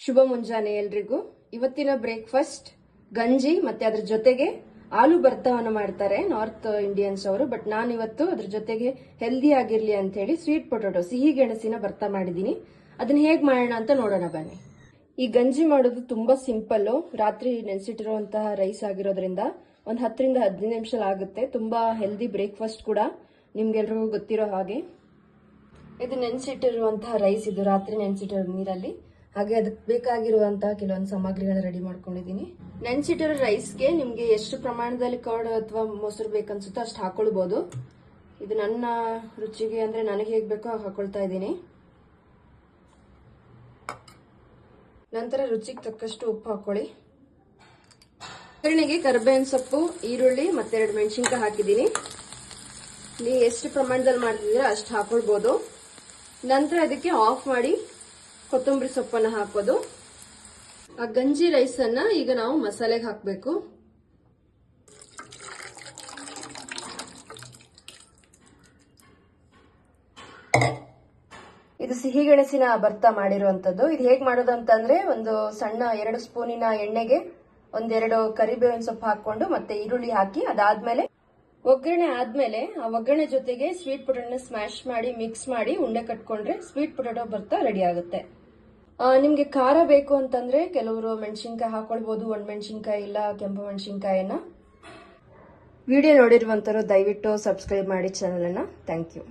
ಶುಭ ಮುಂಜಾನೆ ಎಲ್ರಿಗೂ. ಇವತ್ತಿನ ಬ್ರೇಕ್ಫಾಸ್ಟ್ ಗಂಜಿ ಮತ್ತೆ ಅದ್ರ ಜೊತೆಗೆ ಆಲೂ ಭರ್ತವನ್ನು ಮಾಡ್ತಾರೆ ನಾರ್ತ್ ಇಂಡಿಯನ್ಸ್ ಅವರು. ಬಟ್ ನಾನು ಇವತ್ತು ಅದ್ರ ಜೊತೆಗೆ ಹೆಲ್ದಿ ಆಗಿರ್ಲಿ ಅಂತ ಹೇಳಿ ಸ್ವೀಟ್ ಪೊಟೊಟೊ ಸಿಹಿ ಗೆಣಸಿನ ಭರ್ತ ಮಾಡಿದೀನಿ. ಅದನ್ನ ಹೇಗ್ ಮಾಡೋಣ ಅಂತ ನೋಡೋಣ ಬನ್ನಿ. ಈ ಗಂಜಿ ಮಾಡೋದು ತುಂಬಾ ಸಿಂಪಲ್. ರಾತ್ರಿ ನೆನೆಸಿಟ್ಟಿರುವಂತಹ ರೈಸ್ ಆಗಿರೋದ್ರಿಂದ ಒಂದ್ 10 ರಿಂದ 15 ನಿಮಿಷ ಆಗುತ್ತೆ. ತುಂಬಾ ಹೆಲ್ದಿ ಬ್ರೇಕ್ಫಾಸ್ಟ್ ಕೂಡ, ನಿಮ್ಗೆಲ್ರಿಗೂ ಗೊತ್ತಿರೋ ಹಾಗೆ. ಇದು ನೆನೆಸಿಟ್ಟಿರುವಂತಹ ರೈಸ್, ಇದು ರಾತ್ರಿ ನೆನೆಸಿಟ್ಟಿರೋ ನೀರಲ್ಲಿ. ಹಾಗೆ ಅದಕ್ಕೆ ಬೇಕಾಗಿರುವಂತಹ ಕೆಲವೊಂದು ಸಾಮಗ್ರಿಗಳನ್ನ ರೆಡಿ ಮಾಡ್ಕೊಂಡಿದ್ದೀನಿ. ನೆನೆಸಿಟ್ಟಿರೋ ರೈಸ್ಗೆ ನಿಮ್ಗೆ ಎಷ್ಟು ಪ್ರಮಾಣದಲ್ಲಿ ಕರ್ಡ್ ಅಥವಾ ಮೊಸರು ಬೇಕನ್ಸುತ್ತೋ ಅಷ್ಟು ಹಾಕೊಳ್ಬಹುದು. ಇದು ನನ್ನ ರುಚಿಗೆ, ಅಂದ್ರೆ ನನಗೆ ಹೇಗ್ ಬೇಕೋ ಹಾಕೊಳ್ತಾ ಇದ್ದೀನಿ. ನಂತರ ರುಚಿಗೆ ತಕ್ಕಷ್ಟು ಉಪ್ಪು ಹಾಕೊಳ್ಳಿ. ಒಗ್ಗರಣೆಗೆ ಕರಿಬೇವಿನ ಸೊಪ್ಪು, ಈರುಳ್ಳಿ ಮತ್ತೆ 2 ಮೆಣಸಿನ್ಕಾಯಿ ಹಾಕಿದ್ದೀನಿ. ನೀವು ಎಷ್ಟು ಪ್ರಮಾಣದಲ್ಲಿ ಮಾಡ್ತಿದ್ದೀರಾ ಅಷ್ಟು ಹಾಕೊಳ್ಬಹುದು. ನಂತರ ಅದಕ್ಕೆ ಆಫ್ ಮಾಡಿ ಕೊತ್ತಂಬರಿ ಸೊಪ್ಪನ್ನು ಹಾಕೋದು. ಆ ಗಂಜಿ ರೈಸ್ ಅನ್ನ ಈಗ ನಾವು ಮಸಾಲೆಗೆ ಹಾಕಬೇಕು. ಇದು ಸಿಹಿ ಗೆಣಸಿನ ಭರ್ತ ಮಾಡಿರುವಂತದ್ದು. ಇದು ಹೇಗ್ ಮಾಡೋದು ಅಂತಂದ್ರೆ, ಒಂದು ಸಣ್ಣ 2 ಸ್ಪೂನಿನ ಎಣ್ಣೆಗೆ 1-2 ಕರಿಬೇವಿನ ಸೊಪ್ಪು ಹಾಕೊಂಡು ಮತ್ತೆ ಈರುಳ್ಳಿ ಹಾಕಿ, ಅದಾದ್ಮೇಲೆ ಒಗ್ಗರಣೆ ಆದ್ಮೇಲೆ ಆ ಒಗ್ಗರಣೆ ಜೊತೆಗೆ ಸ್ವೀಟ್ ಪೊಟೊಟೊ ಸ್ಮ್ಯಾಶ್ ಮಾಡಿ ಮಿಕ್ಸ್ ಮಾಡಿ ಉಂಡೆ ಕಟ್ಕೊಂಡ್ರೆ ಸ್ವೀಟ್ ಪೊಟೊಟೊ ಭರ್ತ ರೆಡಿ ಆಗುತ್ತೆ. ನಿಮ್ಗೆ ಖಾರ ಬೇಕು ಅಂತಂದ್ರೆ ಕೆಲವರು ಮೆಣಸಿನ್ಕಾಯಿ ಹಾಕೊಳ್ಬಹುದು, ಒಣಮೆಣಸಿನ್ಕಾಯಿ ಇಲ್ಲ ಕೆಂಪು ಮೆಣಸಿನ್ಕಾಯಿನ. ವಿಡಿಯೋ ನೋಡಿರುವಂತರು ದಯವಿಟ್ಟು ಸಬ್ಸ್ಕ್ರೈಬ್ ಮಾಡಿ ಚಾನಲ್ ಅನ್ನ. Thank you.